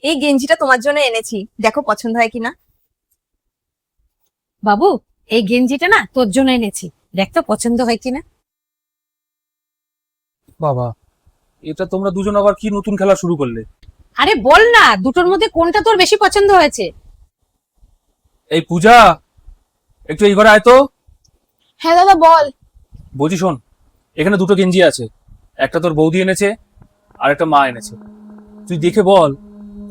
এই গেঞ্জিটা তোমার জন্য এনেছি, দেখো পছন্দ হয় কিনা। বাবু, এই গেঞ্জিটা না তোর জন্য এনেছি, দেখ তো পছন্দ হয় কিনা। বাবা, এটা তোমরা দুজন আবার কি নতুন খেলা শুরু করলে? আরে বল না, দুটোর মধ্যে কোনটা তোর বেশি পছন্দ হয়েছে? এই পূজা, একটু এই ঘরে আয় তো। হ্যাঁ দাদা বল। বলছি শোন, এখানে দুটো গেঞ্জি আছে, একটা তোর বৌদি এনেছে আর একটা মা এনেছে। তুই দেখে বল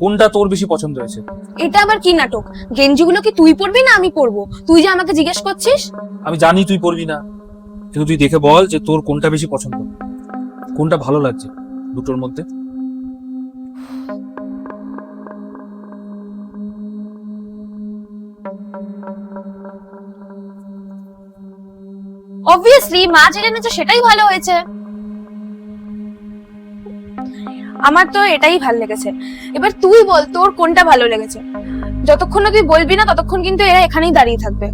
কোনটা তোর বেশি পছন্দ হয়েছে। এটা আবার কি নাটক? গেঞ্জিগুলো কি তুই পরবি না আমি পরবো? তুই যে আমাকে জিজ্ঞেস করছিস। আমি জানি তুই পরবি না, কিন্তু তুই দেখে বল যে তোর কোনটা বেশি পছন্দ, কোনটা ভালো লাগছে দুটোর মধ্যে। অবভিয়াসলি মা যেটা এনেছে সেটাই ভালো হয়েছে। আমার তো এটাই ভালো লেগেছে। এবার তুই বল তোর কোনটা ভালো লেগেছে। যতক্ষণ না তুই বলবি না ততক্ষণ কিন্তু এরা এখানেই দাঁড়িয়ে থাকবে।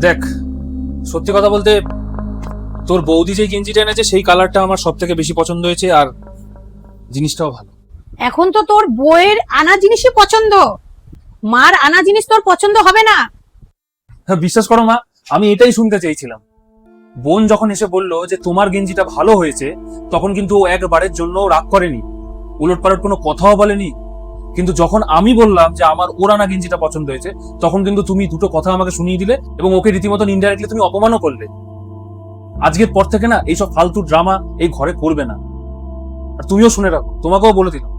দেখ, সত্যি কথা বলতে তোর বৌদি যে গেঞ্জিটা এনেছে সেই কালারটা আমার সব থেকে বেশি পছন্দ হয়েছে, আর জিনিসটাও ভালো। এখন তো তোর বইয়ের আনা জিনিসই পছন্দ, মার আনা জিনিস তোর পছন্দ হবে না। হ্যাঁ বিশ্বাস করো মা, আমি এটাই শুনতে চেয়েছিলাম। বোন যখন এসে বললো যে তোমার গেঞ্জিটা ভালো হয়েছে, তখন কিন্তু ও একবারের জন্য রাগ করেনি, উলটপালট কোনো কথাও বলেনি। কিন্তু যখন আমি বললাম যে আমার ওরানা গেঞ্জিটা পছন্দ হয়েছে, তখন কিন্তু তুমি দুটো কথা আমাকে শুনিয়ে দিলে এবং ওকে রীতিমতন ইনডাইরেক্টলি তুমি অপমানও করলে। আজকের পর থেকে না এইসব ফালতু ড্রামা এই ঘরে করবে না। আর তুমিও শুনে রাখো, তোমাকেও বলে দিলাম।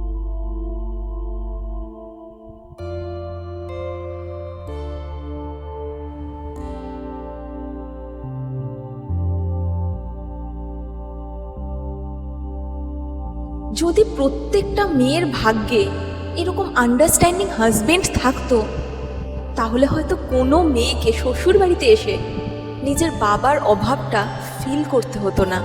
যদি প্রত্যেকটা মেয়ের ভাগ্যে এরকম আন্ডারস্ট্যান্ডিং হাজবেন্ড থাকতো, তাহলে হয়তো কোনো মেয়েকে শ্বশুর বাড়িতে এসে নিজের বাবার অভাবটা ফিল করতে হতো না।